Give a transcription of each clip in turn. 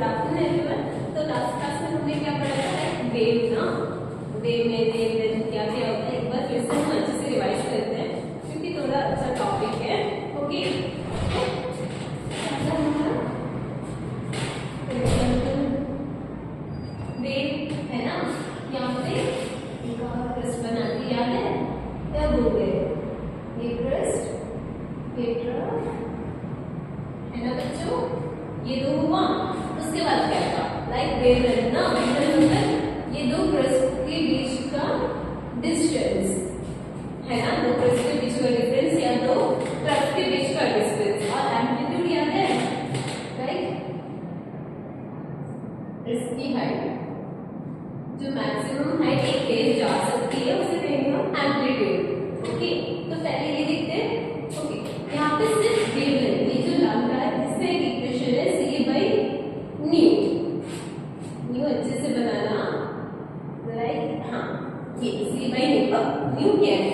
Good afternoon everyone. तो last class में हमने क्या पढ़ा था? वेव ना, वेव में वेव क्या क्या होता है, एक बार फिर से हम अच्छे से रिवाइज करते हैं क्योंकि थोड़ा अच्छा टॉपिक है। ओके, वेव है ना, यहाँ पे क्रस्ट बनाती है, याद है क्या बोल रहे? ये क्रस्ट, ये ट्रफ है ना बच्चों, ये दो हुआ। उसके बाद क्या था? लाइक वेवलेंथ ना, वेवलेंथ मतलब ये दो क्रस्ट के बीच का डिस्टेंस है ना, दो क्रस्ट के बीच का डिस्टेंस या दो ट्रफ के बीच का डिस्टेंस। और एम्पलीट्यूड याद है, राइट? इसकी हाइट, जो मैक्सिमम हाइट एक फेज जा सकती है उसे कहेंगे हम एम्पलीट्यूड। ओके, तो पहले ये देखते हैं। ओके, यहाँ पे सिर्फ वेवलेंथ, ये जो लैम्डा है इसका एक इक्वेशन है c बाई न्यू। न्यू अच्छे से बनाना, राइट? हाँ, ये c बाई न्यू। अब न्यू क्या है?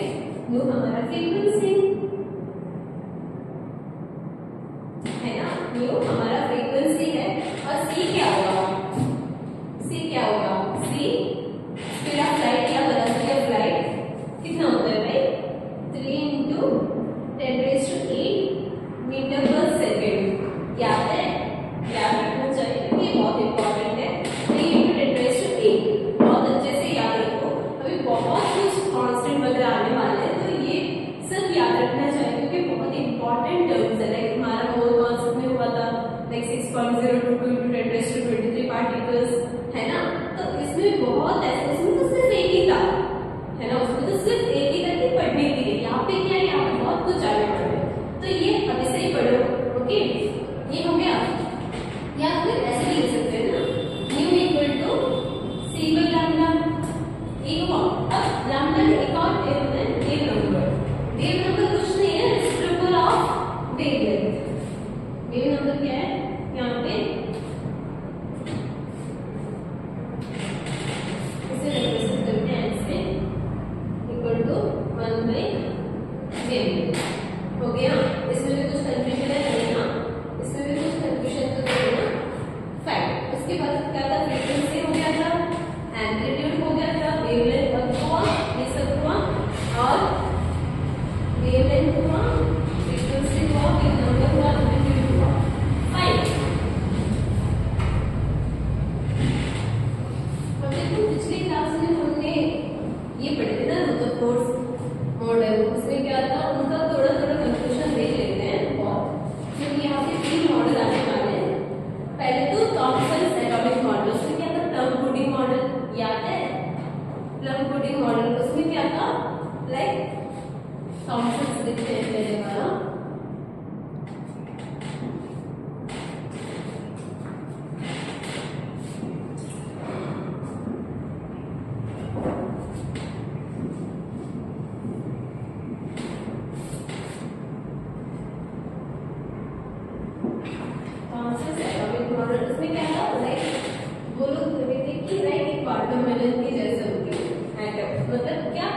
न्यू हमारा फ्रीक्वेंसी है ना, न्यू हमारा फ्रीक्वेंसी है। और c क्या होगा? c क्या होगा? c स्पीड ऑफ लाइट या वेलोसिटी ऑफ लाइट कितना होता है भाई? 3 into 10⁸ मीटर पर सेकेंड। याद है, याद रखना चाहिए, ये बहुत इंपॉर्टेंट है। 3 into 10⁸ बहुत अच्छे से याद रखो। अभी बहुत कुछ कांस्टेंट वगैरह आने वाले हैं तो ये सब याद रखना चाहिए क्योंकि बहुत इंपॉर्टेंट टर्म्स है। लाइक हमारा वो कॉन्सेप्ट में हुआ था लाइक 6.022 into 10⁻23 पार्टिकल्स है ना, तो इसमें बहुत ऐसे, उसमें तो सिर्फ एक ही था है ना, उसमें तो सिर्फ एक ही करके पढ़ने के लिए। यहाँ पे क्या है, यहाँ पे बहुत कुछ आने वाला है तो ये अभी से ही पढ़ो। ओके, ये हो गया। या फिर ऐसे भी लिख सकते हैं ना, nu equal to c by lambda. ये हुआ। अब लैम्डा एक और वेव है, वेव नंबर। वेव नंबर कुछ नहीं है, reciprocal of wavelength. Wave number क्या है यहाँ पे? इसे रिप्रेजेंट करते हैं ऐसे, इक्वल टू 1 बाई वेवलेंथ। हो गया। इसमें भी कुछ कंफ्यूजन है नहीं ना, इसमें भी कुछ कंफ्यूजन तो नहीं है ना, फाइन। उसके बाद क्या था? फ्रीक्वेंसी हो गया था, एम्पलीट्यूड हो गया था, वेवलेंथ हुआ, ये सब हुआ। और वेवलेंथ हुआ, फ्रीक्वेंसी हुआ, वेव नंबर हुआ, एम्पलीट्यूड हुआ, फाइन। अब देखो पिछली क्लास में हमने ये पढ़े थे ना रुदरफोर्ड मॉडल, उसमें क्या था? उनका थोड़ा थोड़ा कंफ्यूजन देख लेते हैं बहुत, क्योंकि यहाँ पे 3 मॉडल आने वाले हैं। पहले तो थॉमसन एटॉमिक मॉडल, उसमें क्या था? प्लम पुडिंग मॉडल, याद है? प्लम पुडिंग मॉडल उसमें क्या था? लाइक थॉमसन लिखते हैं पहले वाला, वाटरमेलन के जैसे होते हैं एटम, मतलब क्या?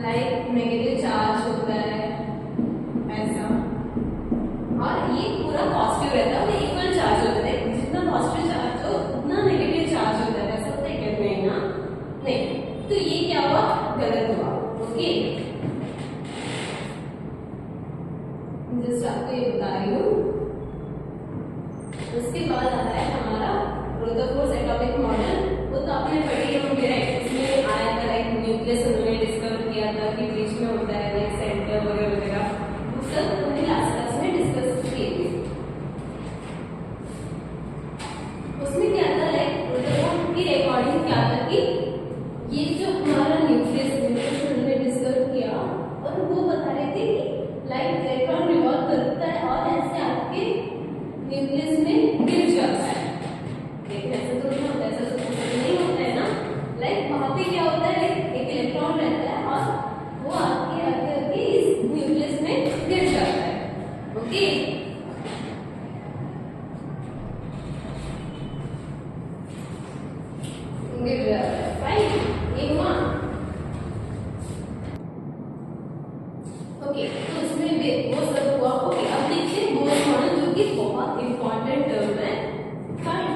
लाइक नेगेटिव चार्ज होता है ऐसा, और ये पूरा पॉजिटिव रहता है, वो इक्वल चार्ज होता है। जितना पॉजिटिव चार्ज हो उतना नेगेटिव चार्ज होता है, ऐसा होता है क्या? नहीं ना, नहीं। तो ये क्या हुआ? गलत हुआ। ओके, जस्ट आपको ये बता रही हूँ। उसके बाद आता है हमारा रुदरफोर्ड एटॉमिक मॉडल, वो तो आपने पढ़ी होंगे, राइट? इसमें आया था लाइक न्यूक्लियस उन्होंने डिस्कवर किया था कि बीच में होता है लाइक सेंटर वगैरह वगैरह, वो सब हमने लास्ट क्लास में डिस्कस किए थे। उसमें क्या था? लाइक रुदरफोर्ड की रिकॉर्डिंग क्या था कि ये जो हमारा न्यूक्लियस उन्होंने डिस्कवर किया और वो बता रहे थे कि लाइक इलेक्ट्रॉन रिवॉल्व करता है और ऐसे आपके न्यूक्लियस में गिर जाता है। ऐसा तो नहीं होता, ऐसा तो नहीं होता है ना। लाइक वहां पे क्या होता है? एक इलेक्ट्रॉन रहता है और वो आपके आगे आगे इस न्यूक्लियस में गिर जाता है। ओके, गिर जाता है, फाइन। ये हुआ। ओके, तो इसमें वो सब हुआ। ओके, अब देखिए बोर मॉडल, जो कि बहुत इंपॉर्टेंट टर्म है, फाइन।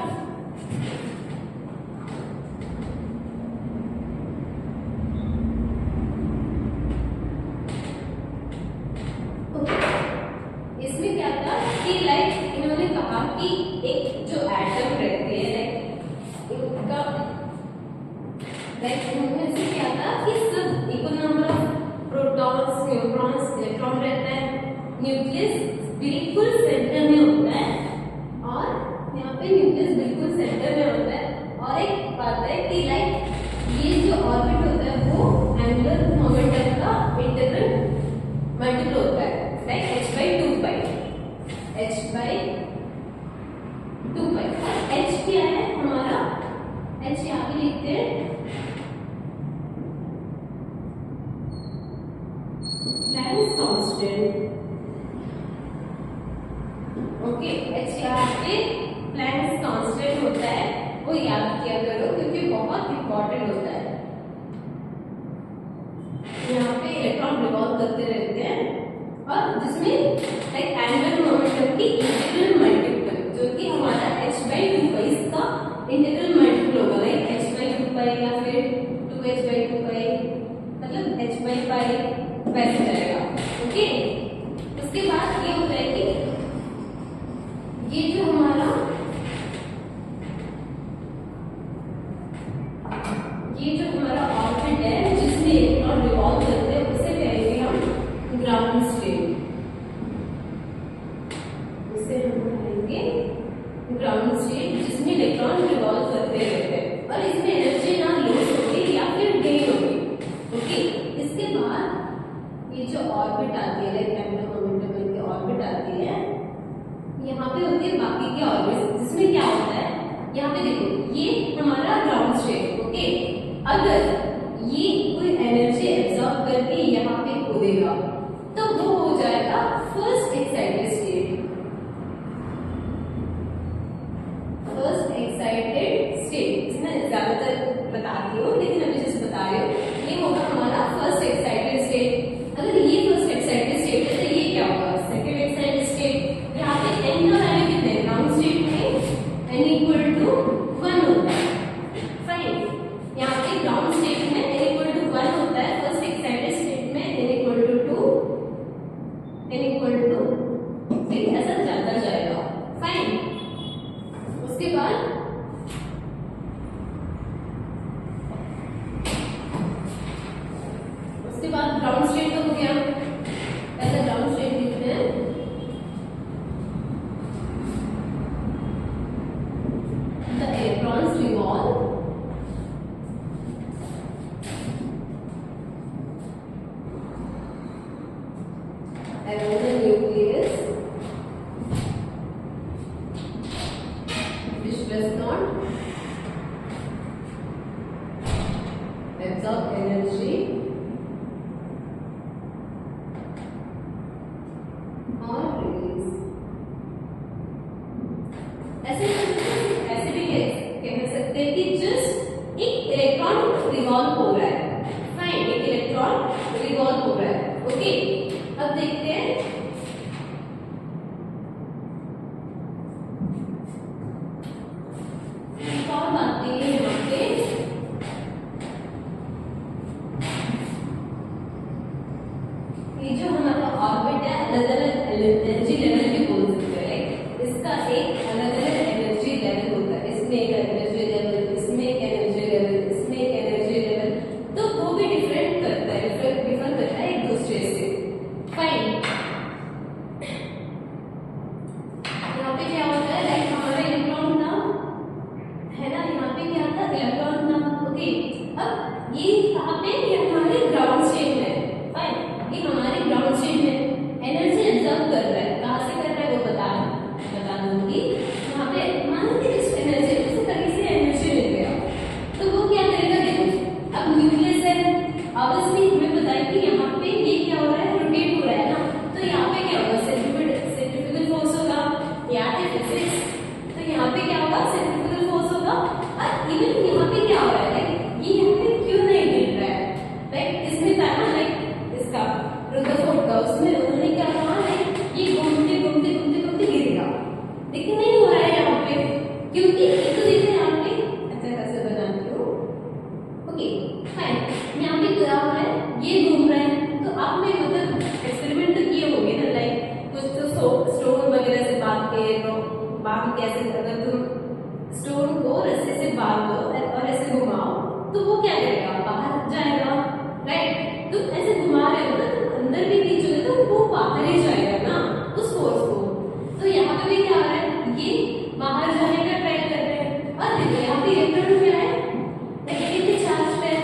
लाइक उनमें से क्या था कि सब equal number of protons, neutrons, electron रहता है। न्यूक्लियस बिल्कुल सेंटर में होता है और यहाँ पे न्यूक्लियस बिल्कुल सेंटर में होता है। और एक बात है कि लाइक ये जो ऑर्बिट होता है वो एंगुलर मोमेंटम का इंटीग्रल मल्टीपल होता है, लाइक h/2 और h क्या है हमारा, h यहाँ पे लिखते हैं प्लैंक्स कांस्टेंट। ओके, h यहाँ पे प्लैंक्स कांस्टेंट होता है, वो याद किया करो क्योंकि बहुत इंपॉर्टेंट होता है। यहाँ पे इलेक्ट्रॉन रिवॉल्व करते रहते हैं और जिसमें लाइक एंगुलर मोमेंटम की इंटीग्रल मल्टीपल जो कि हमारा h/2 इसका इंटीग्रल मल्टीपल होगा, लाइक h/2 या फिर 2h/2 मतलब h/π वैसे जाएगा। ओके, उसके बाद ये होता है कि ये जो हमारा ऑर्बिट है जिसमें इलेक्ट्रॉन रिवॉल्व करते हैं उसे कहेंगे हम ग्राउंड स्टेट। उसे हम कहेंगे ग्राउंड स्टेट जिसमें इलेक्ट्रॉन रिवॉल्व करते रहते हैं और इसमें एनर्जी ना लॉस होगी या फिर गेन होगी। ओके, इसके बाद ये जो ऑर्बिट आती है, लाइक एंगुलर मोमेंटम की ऑर्बिट आती है, यहाँ पे होती है बाकी के ऑर्बिट जिसमें क्या होता है, यहाँ पे देखो ये हमारा ग्राउंड स्टेट। ओके, अगर ये कोई एनर्जी एब्सॉर्ब करके यहाँ पे कूदेगा तो वो हो जाएगा first excited state. First excited state इसमें ज्यादातर बताती हूँ लेकिन अभी जैसे बता रही हूँ, ये होगा हमारा फर्स्ट एक्साइटेड स्टेट। अगर ये फर्स्ट एक्साइटेड स्टेट है तो ये क्या होगा सेकंड एक्साइटेड स्टेट। यहाँ पे n का वैल्यू कितने है ग्राउंड स्टेट में, n इक्वल टू 1 होता है। फाइन, यहाँ पे ग्राउंड स्टेट में n इक्वल टू 1 होता है, फर्स्ट एक्साइटेड स्टेट में n equal to 2, n equal to फिर ऐसा जाता जाएगा। फाइन, उसके बाद ग्राउंड स्टेट तो हो गया, ऐसा ग्राउंड स्टेट लिखते हैं। The electrons revolve around the nucleus which does not absorb energy or release। ऐसे भी कह सकते हैं कि जस्ट एक इलेक्ट्रॉन रिवॉल्व हो रहा है। फाइन, एक इलेक्ट्रॉन रिवॉल्व हो रहा है। ओके, अब देखते हैं एक और बात है यहाँ पे, ये जो हमारा ऑर्बिट है अलग अलग एनर्जी लेवल भी बोल सकते हैं। इसका एक अलग अलग एनर्जी लेवल होता है, इसमें एक एनर्जी लेवल, इसमें एक एनर्जी लेवल, इसमें एक एनर्जी लेवल, तो वो भी डिफरेंट करता है, डिफर करता है एक दूसरे से। फाइन, यहाँ पे क्या होता है, लाइक हमारा इलेक्ट्रॉन था है ना, यहाँ पे क्या था इलेक्ट्रॉन था। ओके, अब ये कहाँ पे, ये हमारे ग्राउंड स्टेट में। फाइन, ये हमारे ग्राउंड स्टेट में एनर्जी एब्सॉर्ब कर रहा है, कहाँ से कर रहा है वो बता दूंगी। यहाँ पे मान लीजिए इस एनर्जी से कहीं से एनर्जी मिल गया तो वो क्या करेगा, देखो अब न्यूक्लियस है, ऑब्वियसली हमें पता है कि यहाँ पे ये क्या हो रहा है, रोटेट हो रहा है ना, तो यहाँ पे क्या होगा सेंट्रीफ्यूगल फोर्स होगा, याद है फिजिक्स, तो यहाँ पे क्या होगा सेंट्रीफ्यूगल फोर्स होगा। और इवन यहाँ पे क्या हो रहा है, ये यहाँ पे क्यों नहीं गिर रहा है, लाइक इसमें था ना, लाइक इसका रुदरफोर्ड का, उसमें उन्होंने क्या कहा, लाइक ये घूमते घूमते घूमते घूमते गिरेगा, लेकिन नहीं हो रहा है यहाँ पे, क्योंकि ये तो देखिए यहाँ पे अच्छा कैसे बनाती हूँ। ओके फाइन, यहाँ पे क्या हो रहा है, ये घूम रहा है, तो आपने मतलब एक्सपेरिमेंट तो किए होंगे ना, लाइक कुछ तो स्टोन वगैरह से बांध कैसे, अगर तुम स्टोन को रस्सी से बांध दो और ऐसे घुमाओ तो वो क्या करेगा, बाहर जाएगा, राइट। तो ऐसे घुमा रहे हो ना, तो अंदर भी खींचोगे तो वो बाहर ही जाएगा ना उस फोर्स को। तो यहाँ पे भी क्या हो रहा है, ये बाहर जाने का ट्राई कर रहे हैं। और देखो यहाँ पे इलेक्ट्रॉन क्या है, नेगेटिवली चार्ज है,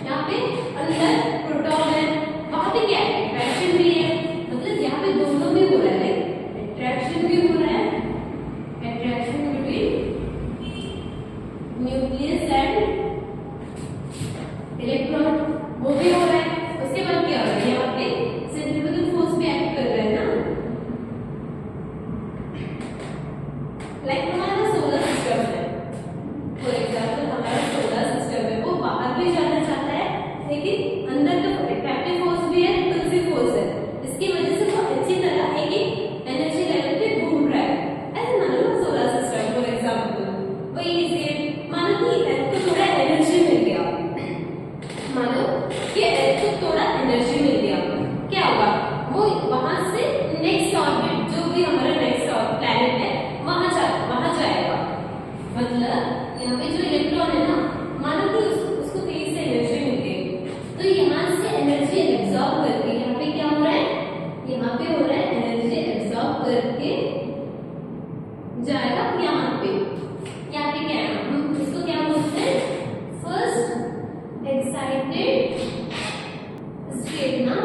यहाँ पे अंदर प्रोटॉन है, वहां पे क्या है, अट्रैक्शन भी है। मतलब यहाँ पे दोनों में हो रहा है, अट्रैक्शन भी हो रहा है, attraction between nucleus and electron, वो भी हो रहा है। उसके बाद क्या हो रहा है, यहाँ पे सेंट्रीफ्यूगल फोर्स भी एक्ट कर रहा है ना। लाइक हमारा सोलर सिस्टम है, फॉर एग्जाम्पल हमारा सोलर सिस्टम है, वो बाहर भी जाना चाहता है, लेकिन अंदर का अट्रैक्टिव फोर्स भी है, रिपल्सिव फोर्स है, इसकी वजह से वो अच्छी तरह एक एनर्जी लेवल पे घूम रहा है। ऐसे मान लो सोलर सिस्टम फॉर एग्जाम्पल, वही इसे मानो कि अर्थ को थोड़ा एनर्जी मिल गया, मानो कि अर्थ को थोड़ा एनर्जी मिल गया, क्या होगा, वो वहां से नेक्स्ट ऑर्बिट, जो भी हमारा नेक्स्ट प्लैनेट है, वहां जाएगा। मतलब यहाँ पे जो इलेक्ट्रॉन है ना, मानो कि उसको कहीं से एनर्जी मिल गई, तो यहाँ से एनर्जी एब्जॉर्ब करके यहाँ पे क्या हो रहा है, यहाँ पे हो रहा है एनर्जी एब्जॉर्ब करके जाएगा यहाँ पे क्या है, हम इसको क्या बोलते हैं, फर्स्ट एक्साइटेड स्टेट ना,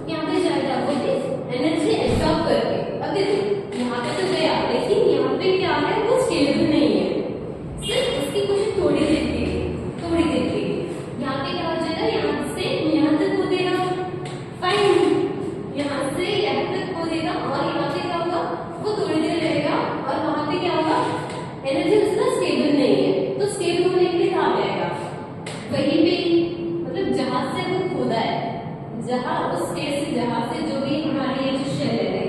यहाँ पे जाएगा वो एनर्जी एब्जॉर्ब करके। अब देखो यहाँ पे तो गया, लेकिन यहाँ पे क्या है, वो स्टेबल नहीं है, सिर्फ उसकी कुछ थोड़ी देर के यहाँ पे क्या हो जाएगा, यहाँ से यहाँ तक कूदेगा, फाइन, यहाँ से यहाँ तक कूदेगा, और यहाँ पे क्या होगा, वो थोड़ी देर रहेगा, और वहां पे क्या होगा, एनर्जी उसका स्टेबल नहीं है, तो स्टेबल होने के लिए कहाँ जाएगा, वहीं पे, मतलब जहां से वो कूदा है, जहां उस स्टेज से, जहां से जो भी हमारी ये जो शेल है,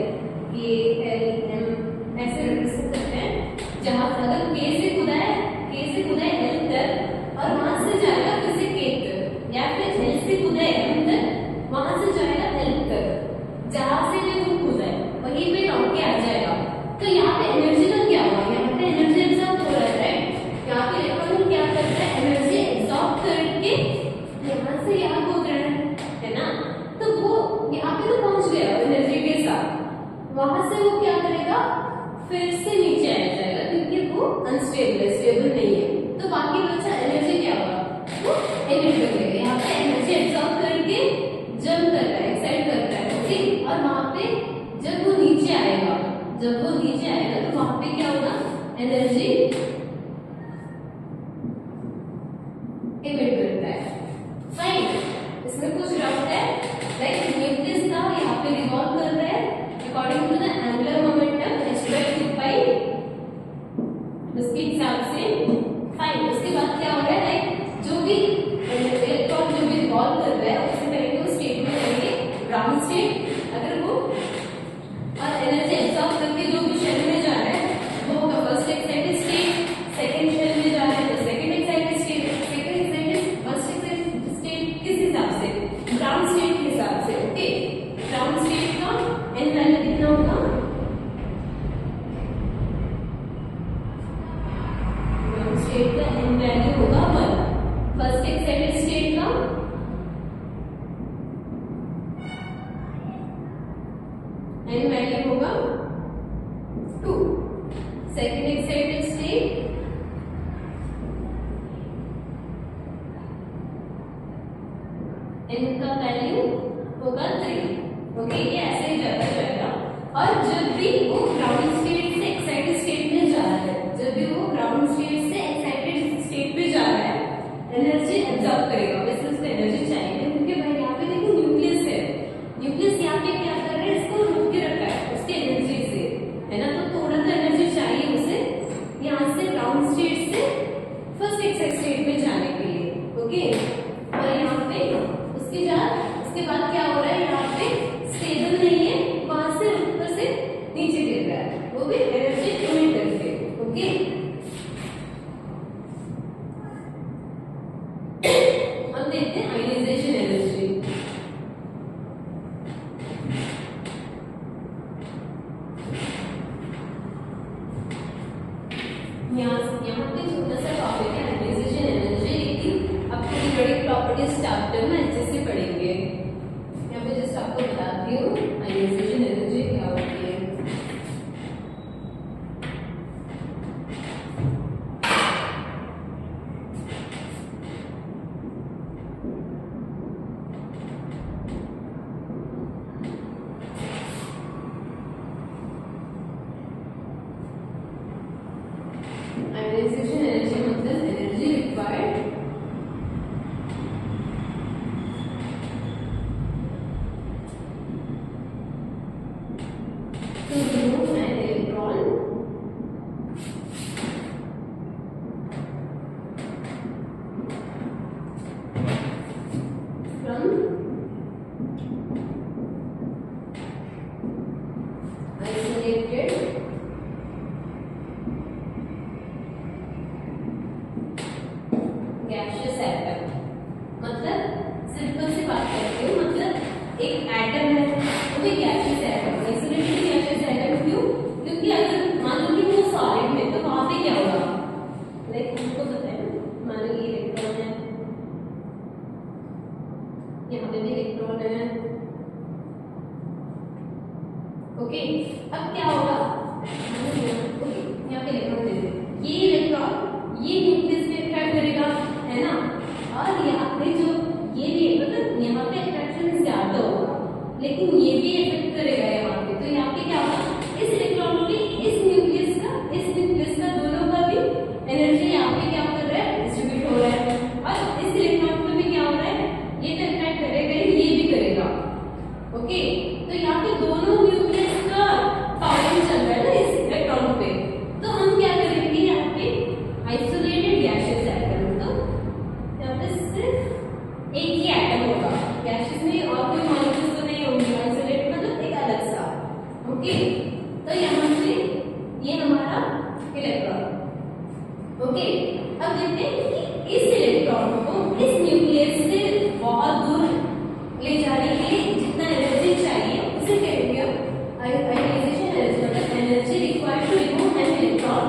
ये एल ऐसे रिप्रेजेंट करते हैं, जहां अगर के से कूदा है एल तक, और वहां से जाएगा फिर से के तक, या फिर एल से कूदा है एम तक, वहां से जाएगा एल तक, जहां से भी वो कूदा है वहीं पे लौट के आ जाएगा। तो यहाँ पे एनर्जी का क्या हुआ, यहाँ पे एनर्जी एब्जॉर्ब हो रहा है, राइट। यहाँ पे इलेक्ट्रॉन क्या करता है, एनर्जी एब्जॉर्ब करके यहाँ से यहाँ कूद रहा है ना, तो वो यहाँ पे तो पहुंच गया एनर्जी के साथ, वहां से वो क्या करेगा, फिर से नीचे आ जाएगा, क्योंकि वो अनस्टेबल है, स्टेबल नहीं है, तो बाकी बचा एनर्जी क्या होगा, वो एमिट कर देगा। यहाँ पे एनर्जी एब्जॉर्ब करके जंप कर रहा है, एक्साइट कर रहा है, ओके। और वहां पे जब वो नीचे आएगा, तो वहां पे क्या होगा, एनर्जी एमिट करता है, फाइन। इसमें कुछ डाउट है, लाइक न्यूक्लियस था, यहाँ पे रिवॉल्व कर रहा है according to the angular momentum h/2π, उसके हिसाब से, फाइन। उसके बाद क्या हो रहा है, लाइक जो भी इलेक्ट्रॉन जो भी रिवॉल्व कर रहा है, उससे पहले वो स्टेट में रहेंगे ग्राउंड स्टेट, अगर वो और एनर्जी एब्जॉर्ब करके जो भी शेल में जा रहा है, वो होगा first excited state, second shell में जा रहा है तो second excited state, first excited state किस हिसाब से, ग्राउंड स्टेट के हिसाब से, ओके। ग्राउंड स्टेट का एन वैल्यू कितना होगा, ग्राउंड स्टेट का एन वैल्यू होगा 1, फर्स्ट एक्साइटेड स्टेट का एन वैल्यू होगा 2, सेकंड एक्साइटेड स्टेट एन का वैल्यू होगा 3, ओके। ये ऐसे ही जाता जाएगा, और जब भी वो ग्राउंड स्टेट से एक्साइटेड स्टेट में जा रहा है, एनर्जी एब्जॉर्ब करेगा, वैसे उसको एनर्जी चाहिए, क्योंकि भाई यहाँ पे देखो न्यूक्लियस है, न्यूक्लियस यहाँ पे क्या कर रहा है, इसको रोक के रखा है उसके एनर्जी से, है ना, तो थोड़ा तो एनर्जी चाहिए उसे यहाँ से ग्राउंड स्टेट से फर्स्ट एक्साइटेड स्टेट में जाने के लिए, ओके। और यहाँ पे उसके बाद क्या हो रहा है, यहाँ पे स्टेबल नहीं है, वहां से ऊपर से नीचे गिर रहा है, वो भी एनर्जी इमिट करके, ओके। अब देखते हैं आयनाइजेशन एनर्जी। यहाँ पे छोटा सा टॉपिक है आयनाइजेशन एनर्जी, लेकिन अब इस चैप्टर में अच्छे से पढ़ेंगे। यहाँ पे जस्ट आपको बताती हूँ आयोनाइजेशन एनर्जी क्या होती है। आयोनाइजेशन एनर्जी मतलब energy required to remove an electron from isolated gaseous atom। मतलब सिंपल सी बात करते हो, मतलब एक एटम है वो भी gaseous atom, isolated gaseous atom. क्यों? क्योंकि अगर मान लो कि वो सॉलिड में, तो वहां पे क्या होगा, लाइक हमको पता है ना, मान लो ये इलेक्ट्रॉन है, यहाँ पे भी इलेक्ट्रॉन है, ओके। अब क्या होगा, यहाँ पे इलेक्ट्रॉन दे दे, ये इलेक्ट्रॉन ये न्यूक्लियस में अट्रैक्ट करेगा, है ना, और यहाँ पे जो ये भी मतलब यहाँ पे अट्रैक्शन ज्यादा होगा, लेकिन ये भी इफेक्ट करेगा यहाँ पे। तो यहाँ पे क्या होगा, इस इलेक्ट्रॉन को भी इस न्यूक्लियस का दोनों का भी एनर्जी यहाँ पे क्या कर रहा है, डिस्ट्रीब्यूट हो रहा है, और इस इलेक्ट्रॉन को भी क्या हो रहा है, ये तो अट्रैक्ट करेगा ही, ये भी करेगा, ओके। तो यहाँ पे दोनों न्यूक्लियस का फायरिंग चल रहा है ना इस इलेक्ट्रॉन पे। तो हम क्या करेंगे, यहाँ पे आइसोलेटेड गैसेस एटम, तो यहाँ पे सिर्फ एक ही एटम होगा, गैसेस में और कोई मॉलिक्यूल्स तो नहीं होंगे, आइसोलेटेड मतलब एक अलग सा, ओके। तो यहाँ से ये हमारा इलेक्ट्रॉन, ओके। अब देखते हैं कि इस इलेक्ट्रॉन को इस न्यूक्लियस से बहुत दूर ले जाने के लिए जितना एनर्जी चाहिए उसे कहेंगे आयोनाइजेशन एनर्जी, मतलब energy required to remove an electron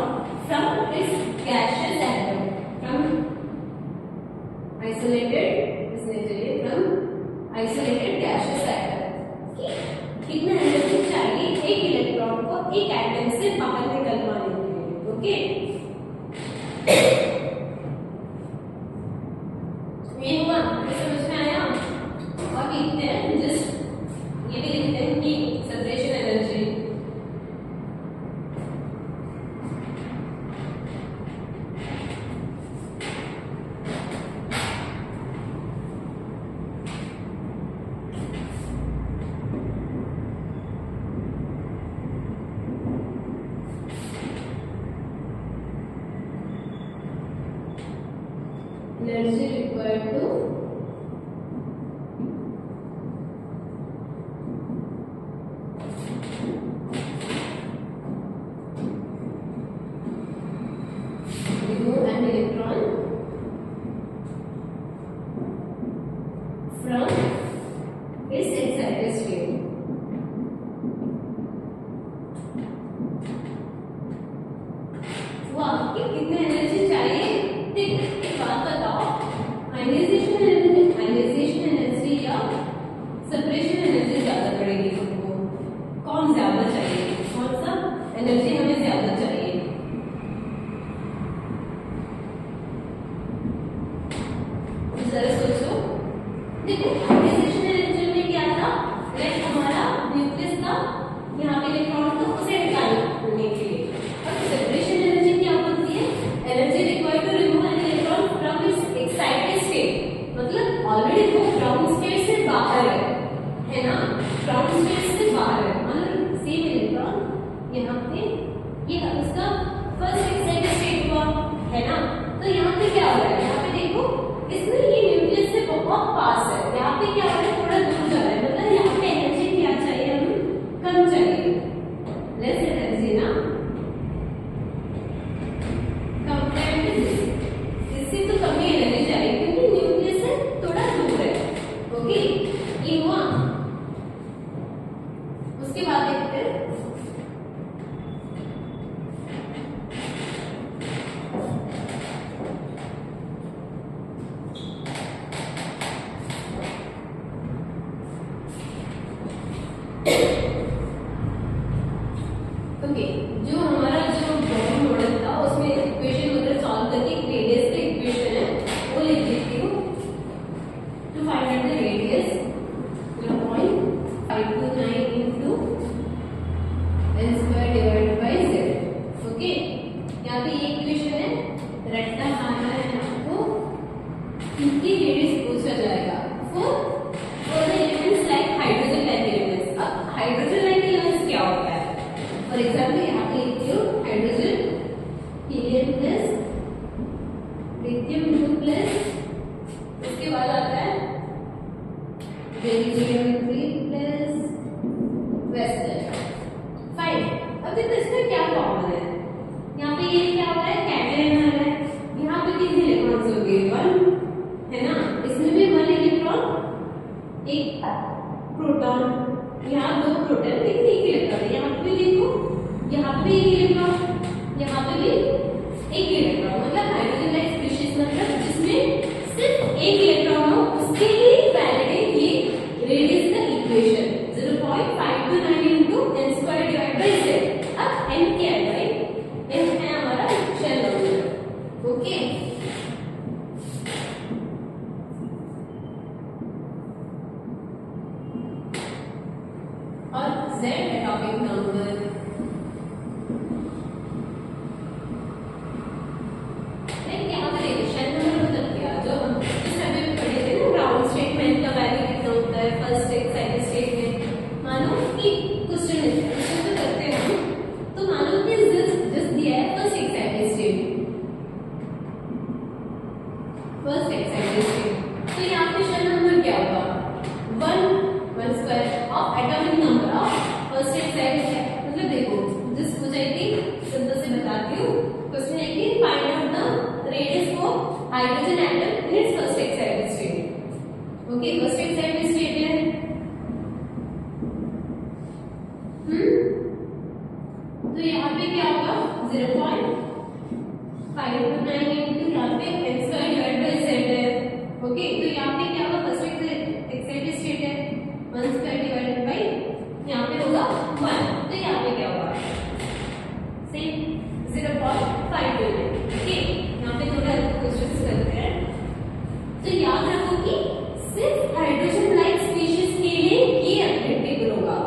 from this gaseous atom, from isolated, इसने चलिए फ्रॉम आइसोलेटेड गैसियस एटम। कितना एनर्जी चाहिए एक इलेक्ट्रॉन को एक एटम से बाहर निकलवाने के लिए, ओके। ये हुआ, समझ में आया। और लिखते हैं जस्ट, ये भी लिखते हैं कि separation energy, energy required to remove an electron from its excited state। वाह, कितनी एनर्जी चाहिए। एक बात बताओ, ionisation hydrogen atom in its first excited state. Okay, first excited state है. तो यहाँ पे क्या होगा 0.529 into यहाँ पे n square divided by z है. ओके, तो यहाँ पे क्या होगा फर्स्ट एक्साइटेड स्टेट है 1 square divided by यहाँ पे होगा 1. तो यहाँ पे क्या होगा सेम 0.529. ओके, यहाँ पे थोड़ा क्वेश्चंस करते हैं. तो याद रखो कि सिर्फ हाइड्रोजन लाइक स्पीशीज के लिए ये एप्लीकेबल होगा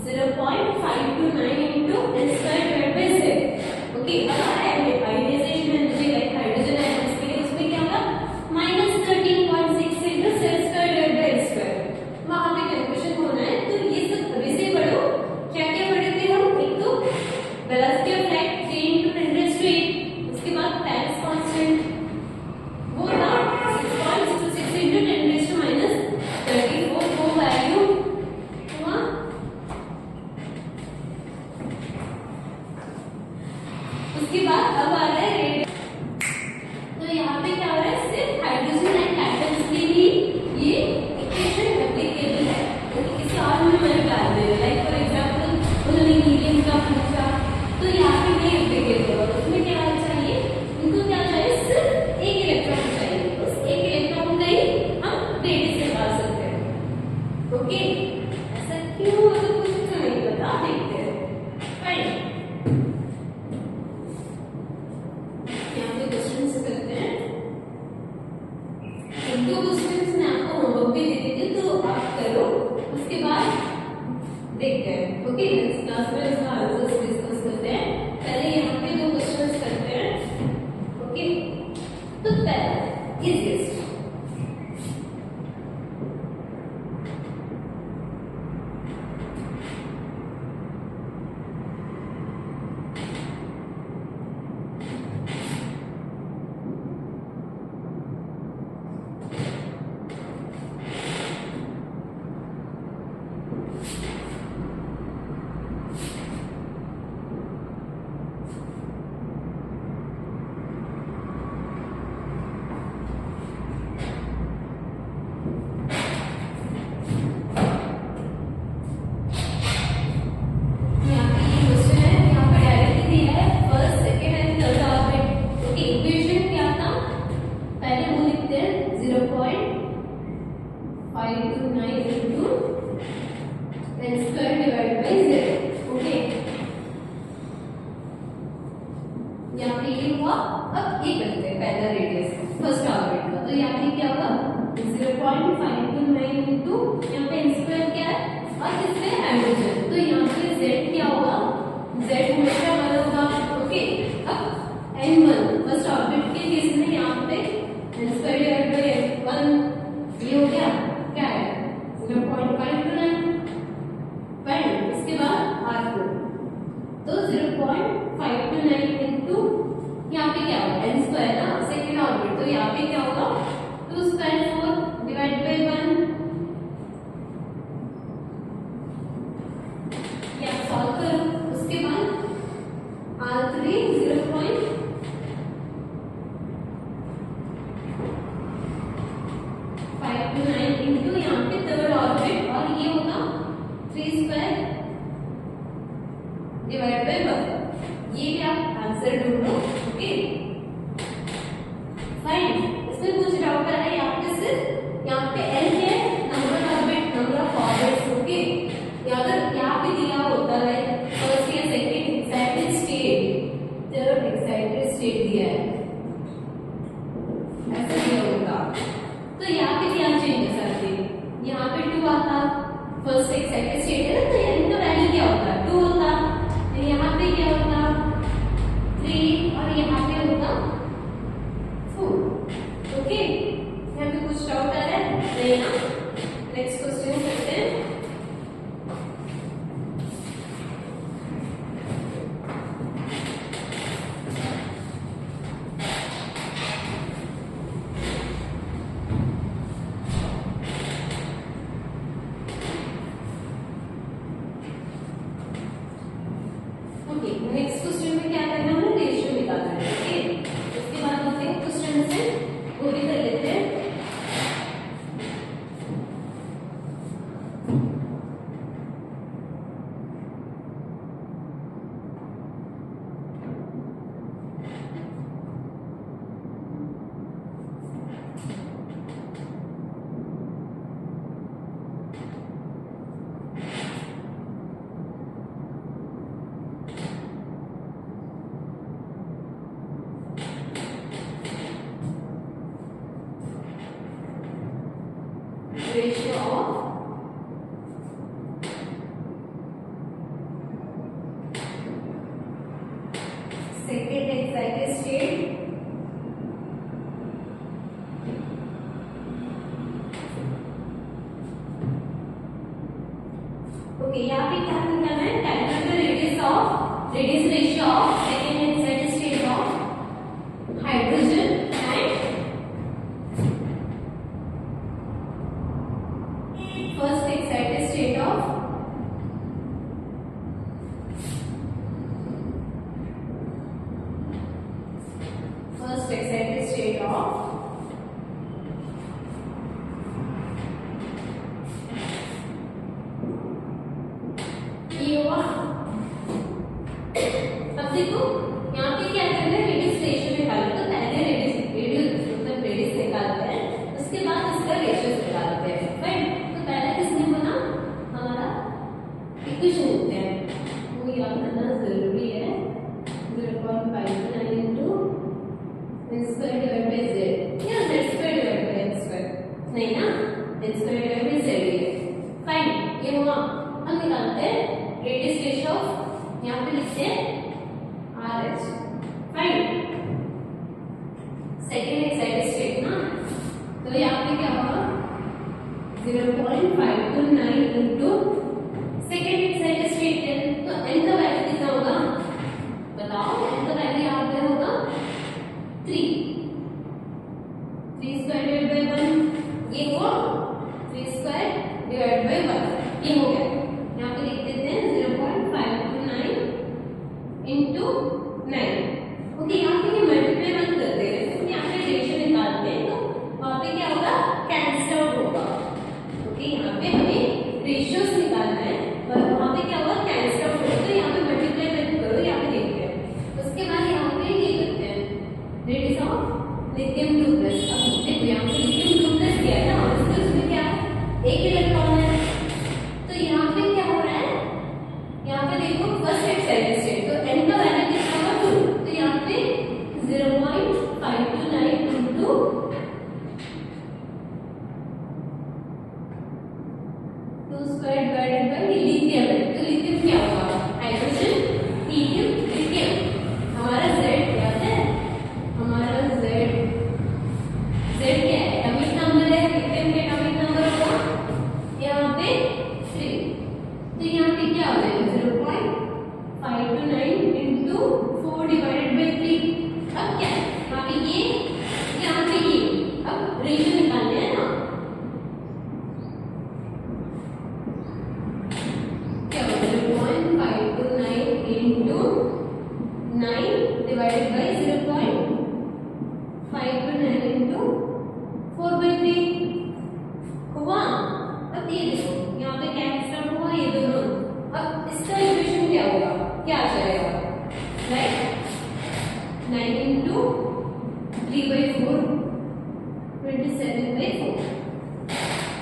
0.529 into n square divided by z. Okay, अब ionisation energy like hydrogen ions के लिए उसमें क्या होगा -13.6 into z square divided by l square. वहां पे कैलकुलेशन होना है. तो ये सब अभी से पढ़ो. क्या क्या पढ़े थे हम? एक तो वेलोसिटी ऑफ लाइट 3 into 10⁸. उसके बाद पेरिस कांस्टेंट वो था 6.66 into 10⁻34 वो वैल्यू हुआ. उसके बाद अब आ रहा है रेडियस. तो यहाँ पे क्या हो रहा है सिर्फ हाइड्रोजन एंड एटम्स के लिए ये इक्वेशन एप्लीकेबल है. किसी और में मैं डाल दे लाइक फॉर एग्जांपल उन्होंने हीलियम का पूछा तो यहाँ पे नहीं एप्लीकेबल होगा. उसमें क्या चाहिए उनको? क्या चाहिए? सिर्फ एक इलेक्ट्रॉन चाहिए. उस एक इलेक्ट्रॉन का ही हम रेडियस निकाल सकते हैं. ओके, ऐसा क्यों? तो कुछ तो नहीं पता, देखते हैं. फाइन, यहाँ पे क्वेश्चंस करते हैं. एक दो क्वेश्चंस मैं आपको होमवर्क भी दे देती हूँ तो आप करो. उसके बाद देखते हैं. ओके, नेक्स्ट क्लास में इसका आंसर्स डिस्कस करते हैं. पहले यहाँ पे दो क्वेश्चंस करते हैं. ओके, तो पहला इजीएस्ट यहाँ पे ये हुआ. अब ये करते हैं पहला रेडियस फर्स्ट ऑर्बिट का. तो यहाँ पे क्या होगा 0.529 into यहाँ पे n स्क्वायर क्या है और किसमें हाइड्रोजन. तो यहाँ पे z क्या होगा? z हमेशा 1 होगा. ओके, अब n1 फर्स्ट ऑर्बिट के केस में यहाँ पे n स्क्वायर डिवाइडेड बाय 1 ये हो गया क्या है 0.529. फाइन, इसके बाद r2 तो 0.529 into यहाँ पे क्या होगा n स्क्वायर ना सेकेंड ऑर्बिट. तो यहाँ पे क्या होगा 2 स्क्वायर 4 डिवाइड बाय 1. या सॉल्व करो. उसके बाद r3 0.529 into यहाँ पे थर्ड ऑर्बिट और ये होगा 3 स्क्वायर डिवाइड बाय 1. ये भी आप आंसर ढूंढो. Okay, fine. इसमें कुछ डाउट आ रहा है यहाँ पे सिर्फ यहाँ पे n है number orbit number of orbits. Okay, यहाँ पे दिया होता है फर्स्ट या second excited state third excited state दिया है ऐसा दिया होगा. तो यहाँ पे क्या चेंजेस आते हैं? यहाँ पे 2 आता फर्स्ट एक्साइटेड स्टेट है ना. तो इनका वैल्यू क्या होता 2 होता. यहाँ पे क्या होता 3 और यहाँ पे होता 4. ओके, यहाँ पे कुछ डाउट आ रहा है? नहीं ना. नेक्स्ट क्वेश्चन करते हैं. ratio of second excited state okay यहाँ पे क्या निकालना है calculate the radius ratio of second excited state of hydrogen and first excited state of ये हुआ। अब देखो यहाँ पे क्या करना है रेडियस रेशियो निकालना तो पहले रेडियस मतलब रेडियस निकालते हैं उसके बाद इसका रेशियो निकालते हैं फाइन। तो पहले किसने बना हमारा इक्वेशन होते हैं वो याद करना जरूरी है 0.59 into n square divided by z या z square divided by n square नहीं ना n square divided by z है फाइन। ये हुआ हम निकालते हैं रेडियस रेशियो ऑफ यहाँ पे लिखते हैं RH fine second excited state ना तो यहाँ पे क्या होगा 0.529 into सेकेंड एक्साइटेड स्टेट है तो n का वैल्यू कितना होगा बताओ n का वैल्यू यहाँ पे होगा 3 स्क्वायर डिवाइड बाय 1 ये हुआ 3 स्क्वायर डिवाइड बाय 1 ये हो गया। यहाँ पे लिख देते हैं 0.529 into 9 ओके। यहाँ पे मल्टीप्लाई मत करते हैं यहाँ पे रेशियो निकालते हैं तो वहाँ पे क्या होगा कैंसिल आउट होगा ओके। यहाँ पे हमें रेशियोस निकालना है और वहाँ पे क्या होगा कैंसिल आउट होगा तो यहाँ पे मल्टीप्लाई मत करो यहाँ पे देखते हैं। उसके बाद यहाँ पे ये करते हैं रेडियस ऑफ लिथियम 2+ अब देखो यहाँ पे लिथियम 2+ दिया है ना और उसमें क्या है एक इलेक्ट्रॉन है तो यहाँ पे क्या हो रहा है यहाँ पे देखो फर्स्ट एक्साइटेड स्टेट तो n का वैल्यू कितना होगा 2 तो यहाँ पे 0.529 into 2 square divided by lithium है तो लिथियम क्या होगा हाइड्रोजन हीलियम लिथियम हमारा z याद है हमारा z क्या है एटॉमिक नंबर है लिथियम के एटॉमिक नंबर होगा यहाँ पे 3 तो यहाँ पे क्या हो जाएगा 0.529 into 4 divided by 3 अब क्या यहाँ पे ये यहाँ पे ये अब रेशियो निकालने हैं ना क्या होगा 0.529 into 9 divided by 0.529 into 4/3 हुआ। अब ये देखो यहाँ पे कैंसिल हुआ ये दोनों अब इसका इक्वेशन क्या होगा क्या आ जाएगा राइट 9 into 3/4 27/4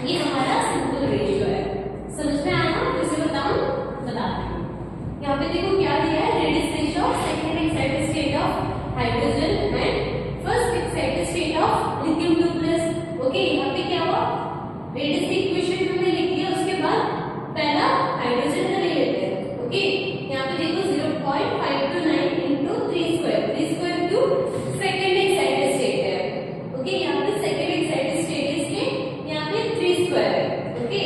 ये हमारा सिंपल रेशियो है। समझ में आया ना इसे बताऊं बताती हूँ। यहाँ पे देखो क्या दिया है radius ratio of second excited state of hydrogen and first excited state of lithium 2+ okay. यहाँ पे क्या हुआ रेडियस की इक्वेशन हमने लिख दिया उसके बाद पहला हाइड्रोजन का ले लेते हैं ओके। यहाँ पे देखो 0.529 into 3 square क्यों सेकंड एक्साइटेड स्टेट है ओके। यहाँ पे सेकंड एक्साइटेड स्टेट इसके यहाँ पे 3 square है ओके।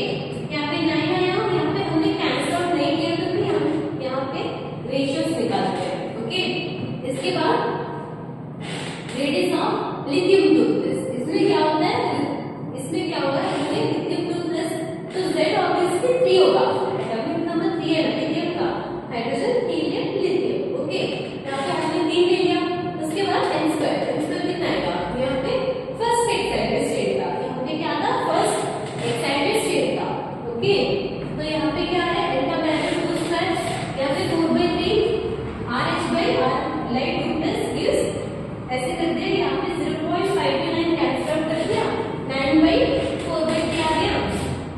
यहाँ पे 9 आया और यहाँ पे हमने कैंसिल आउट नहीं किया तो फिर हम यहाँ पे रेशियोस निकालते हैं ओके। इसके बाद रेडियस ऑफ लिथियम 2+ इसमें क्या होता है इसमें क्या होगा इसमें लिथियम 2+ तो Z ऑब्वियसली 3 होगा एटॉमिक नंबर 3 है लिथियम का हाइड्रोजन हीलियम लिथियम ओके। यहाँ पे हमने 3 ले लिया उसके बाद n square कितना आएगा यहाँ पे फर्स्ट एक्साइटेड स्टेट का यहाँ पे क्या था फर्स्ट एक्साइटेड स्टेट का ओके। तो यहाँ पे क्या है n का वैल्यू 2 square यहाँ पे 4/3 RH by R light 2+ gives ऐसे कर दिया यहाँ पे 0.529 कैंसिल आउट कर दिया 9/4/3 आ गया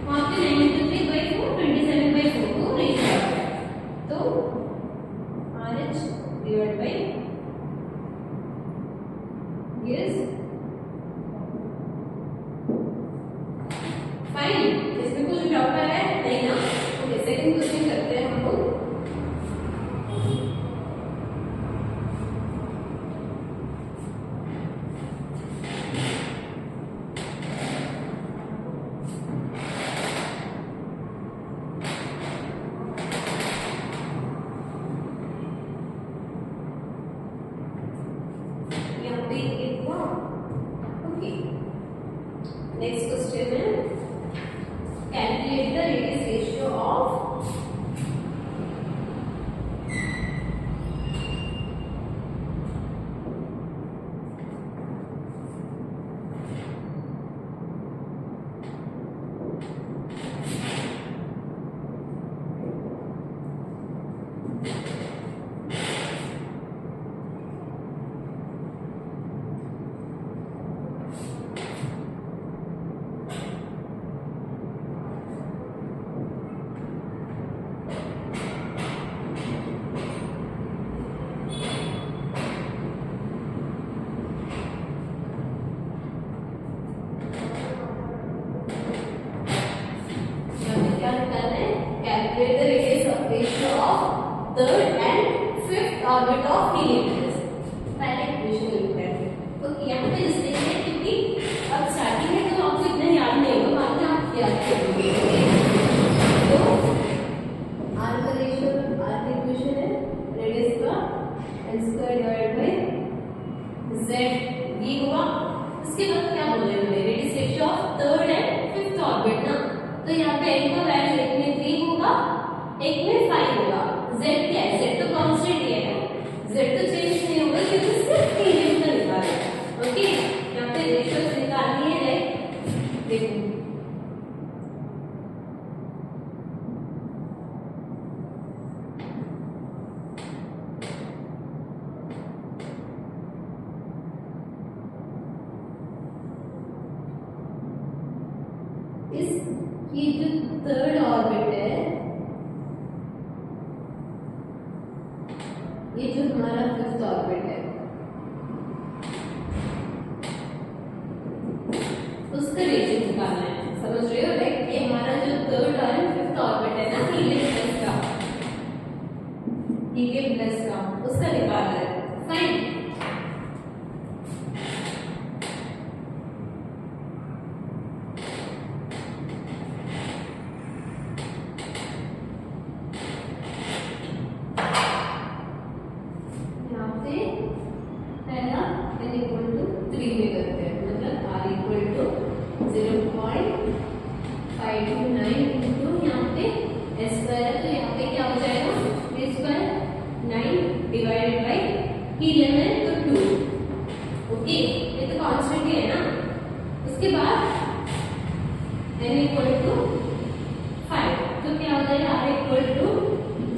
वहाँ पे 9 into 3/4 27/4 को रेशियो आ गया तो RH divided by gives 5 ये हुआ। उसके बाद क्या बोले हमने, radius ratio of third and fifth orbit ना, तो यहाँ पे n का वैल्यू एक में 3 होगा, एक में 5 होगा। z क्या है, z तो कांस्टेंट ही है, z तो चेंज नहीं होगा क्योंकि सिर्फ हीलियम का निकाला है। ओके, यहाँ पे रेशियोज निकालनी है, राइट। देखो इस ये जो थर्ड ऑर्बिट है, ये जो हमारा फिफ्थ ऑर्बिट है, उसका रेशियो निकालना है। समझ रहे हो, राइट। ये हमारा जो थर्ड और फिफ्थ ऑर्बिट है ना, हीलियम प्लस का, हीलियम प्लस का, उसका निकालना है। फाइन। उसके बाद n इक्वल टू 5, तो क्या हो जाएगा, r equal to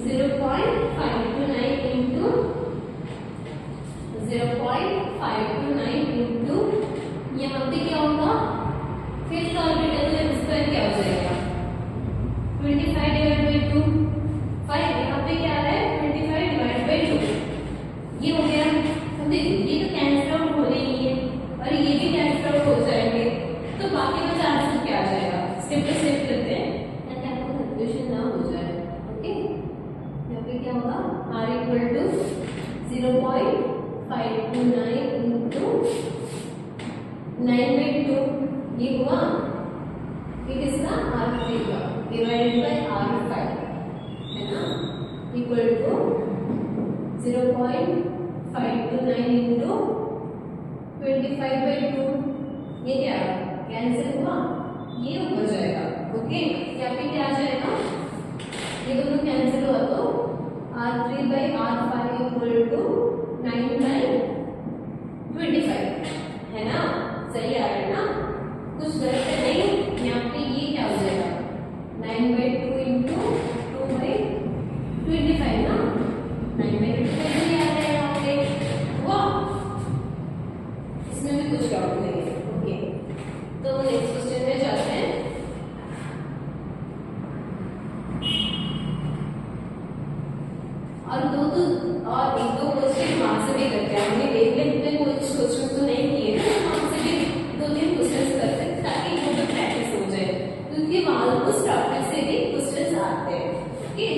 0.529 into 0.529 into, यहाँ पे क्या होगा, फिफ्थ ऑर्बिट है तो स्क्वायर क्या हो जाएगा 25 डिवाइड बाई 2, 5, यहाँ पे क्या आ रहा है 25 डिवाइड बाई 2, ये हो गया। तो देखिए ये तो कैंसिल आउट हो रही है और ये भी कैंसिल आउट हो जाएंगे, तो बाकी बचा आंसर क्या आ जाएगा। स्टेप बाय स्टेप करते हैं ताकि आपको कंफ्यूजन ना हो जाए। ओके, यहाँ पे क्या होगा, r इक्वल टू 0.529 इंटू 9/2, ये हुआ, ये किसका, r3 का, डिवाइडेड बाय r5 है ना, इक्वल टू 0.529 इंटू 25/2, ये क्या कैंसिल हुआ, ये हो जाएगा। ओके, यहाँ पे क्या आ जाएगा, ये दोनों कैंसिल हुआ तो r3/r5 इक्वल टू 9/25 है ना, सही आ रहा है ना, कुछ गलत है नहीं। यहाँ पे ये क्या हो जाएगा 9/2 इंटू 2/25 ना, 9/25 भी आ जाएगा यहाँ पे। वाह, इसमें भी कुछ डाउट नहीं है। ओके, तो नेक्स्ट क्वेश्चन में जाते हैं। और एक दो क्वेश्चन वहां से भी करते हैं, हमने देख लेते हैं, कुछ क्वेश्चन तो नहीं किए ना, वहां से भी 2-3 क्वेश्चन करते हैं ताकि वो भी प्रैक्टिस हो जाए, क्योंकि वहां उस टॉपिक से भी क्वेश्चन आते हैं। Okay,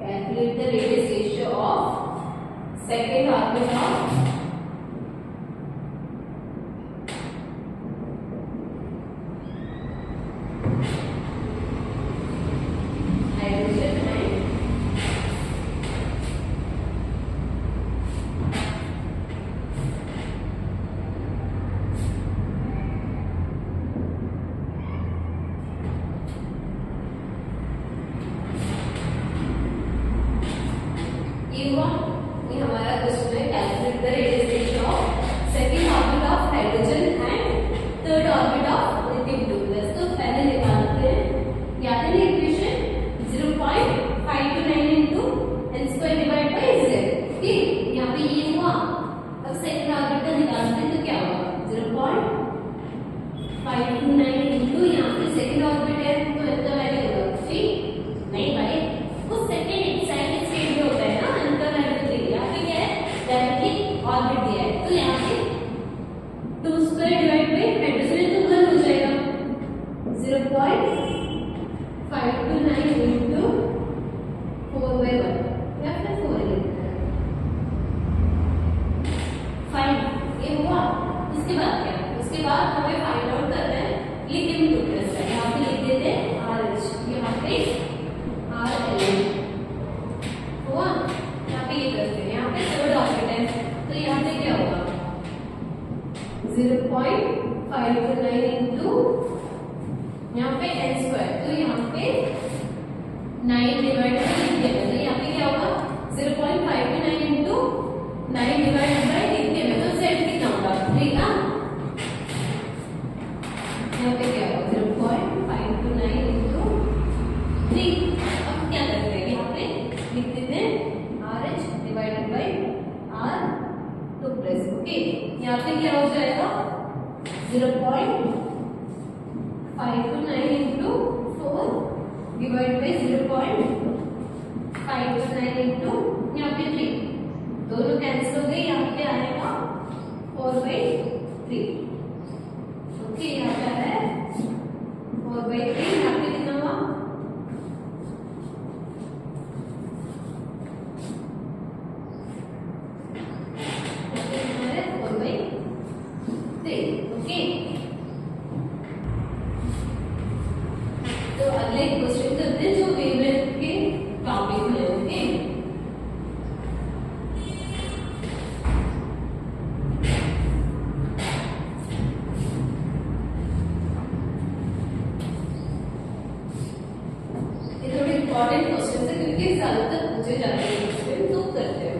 calculate the radius ratio of second orbit of hydrogen and ये हमारा क्वेश्चन है, calculate the radius ratio of second orbit of hydrogen and third orbit of lithium 2+। तो पहले निकालते हैं, याद है equation 0.529 into n² divide by z। ठीक, यहाँ पे ये हुआ। अब सेकंड ऑर्बिट का निकालते हैं, तो क्या होगा 0.529 इंटू, यहाँ पे सेकंड ऑर्बिट है तो इसका वैल्यू होगा 3, नहीं भाई, वो सेकंड एक साइड फाइन, ये हुआ। उसके बाद क्या, उसके बाद हमें फाइंड आउट करना है ये किम टूटनेस है। यहाँ पे लिख देते हैं आर एच, यहाँ पे आर एल हुआ। यहाँ पे ये करते हैं, यहाँ पे थर्ड ऑर्बिट है तो यहाँ पे क्या होगा 0.529 इंटू यहाँ पे एन स्क्वायर, तो यहाँ पे 9 डिवाइड बाई लिख दिया तो यहाँ पे क्या होगा 0.529 इंटू 9 डिवाइड बाई लिख दिया तो z कितना होगा 3 ना। यहाँ पे क्या होगा 0.529 इंटू 3। अब क्या करते हैं यहाँ पे लिख देते हैं RH divided by R2 plus. Okay, यहाँ पे क्या हो जाएगा 0.529 इंटू 4 डिवाइड बाई 0.529 इंटू यहाँ पे 3, दोनों कैंसिल हो गए। यहाँ पे आएगा 4/3। ओके, यहाँ पे है 4/3। यहाँ पे कितना हुआ 4/3। ओके, तो अगले क्वेश्चन करते हैं जो वेवलेंथ के टॉपिक में। ओके, ये थोड़े इंपॉर्टेंट क्वेश्चन है क्योंकि ज्यादातर पूछे जाते हैं क्वेश्चन, तो करते हैं।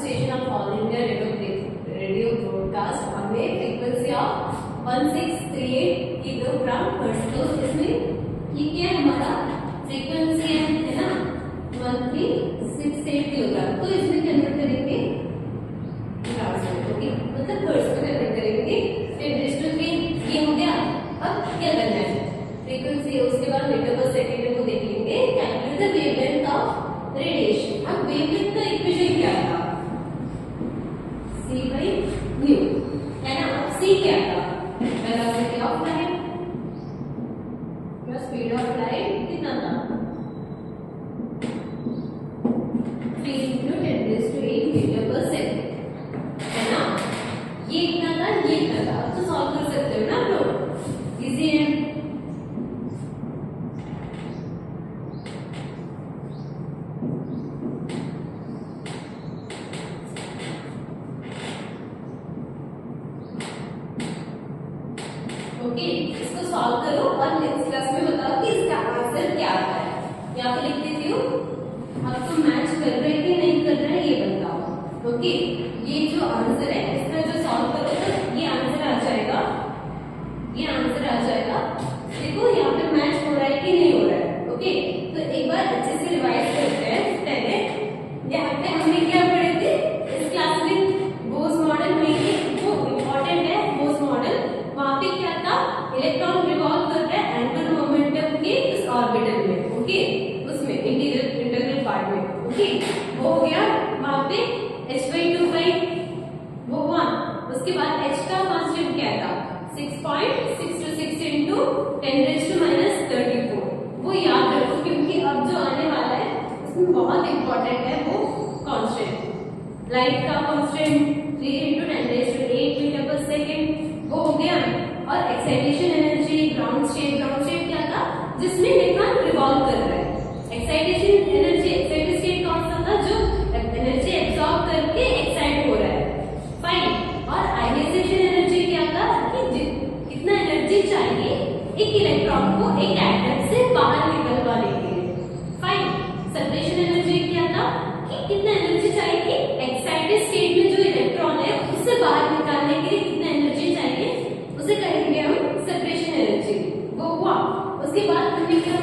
Station of all India radio broadcast हमें फ्रीक्वेंसी ऑफ 1638 किलोग्राम हर्ट्ज। तो इसमें ये क्या है हमारा फ्रीक्वेंसी है ना 1368 किलोग्राम, तो इसमें कन्वर्ट करेंगे ग्राम्स में। ओके, मतलब हर्ट्ज में कन्वर्ट करेंगे। 10⁻³ ये हो गया। अब क्या करना है फ्रीक्वेंसी है, उसके बाद मीटर पर सेकंड को देख लेंगे। Calculate the wavelength of radiation. अब वेवलेंथ का इक्वेशन क्या था c/μ है ना। अब c क्या था velocity of light plus speed of light कितना था 3 × 10⁸ मीटर पर सेकंड है ना। ये इतना था, ये इतना था। अब तो सॉल्व कर सकते हो ना आप लोग, इजी है। ओके, इसको सॉल्व करो और नेक्स्ट क्लास में बताओ कि इसका आंसर क्या आता है। यहाँ पे लिख देती हूँ, अब तुम मैच कर रहे कि नहीं कर रहे ये बताओ। ओके, ये जो आंसर है इसका जो सॉल्व करो तो ये आंसर आ जाएगा, ये आंसर आ जाएगा। देखो यहाँ पे मैच हो रहा है कि नहीं हो रहा है। ओके, तो एक बार अच्छे से रिवाइज करते हैं। पहले यहाँ पे हमने क्या पढ़े थे इस क्लास में, बोस मॉडल में, वो इम्पोर्टेंट है बोस मॉडल। वहां पे क्या था इलेक्ट्रॉन रिवॉल्व कर रहा है एंगुलर मोमेंटम के इस ऑर्बिटल में। ओके, उसमें इंटीरियर 10⁻34 वो याद रखो, क्योंकि अब जो आने वाला है उसमें बहुत इंपॉर्टेंट है वो कांस्टेंट। लाइट का कांस्टेंट 3 × 10⁸ मीटर पर सेकेंड वो हो गया। और एक्साइटेशन एनर्जी, ग्राउंड स्टेट क्या था, जिसमें इलेक्ट्रॉन रिवॉल्व कर रहा है। एक्साइटेशन एनर्जी, एक्साइटेड स्टेट कौन सा था, जो एनर्जी एब्सॉर्ब करके एक्साइट हो रहा है। फाइन। और आयनाइजेशन एनर्जी क्या था, कि कितना एनर्जी चाहिए एक इलेक्ट्रॉन को एक एटम से बाहर निकलवाने के लिए। फाइन। सेपरेशन एनर्जी क्या था, कि कितना एनर्जी चाहिए कि एक्साइटेड स्टेट में जो इलेक्ट्रॉन है उससे बाहर निकालने के लिए कितना एनर्जी चाहिए, उसे कहेंगे हम सेपरेशन एनर्जी। वो हुआ। उसके बाद हमने क्या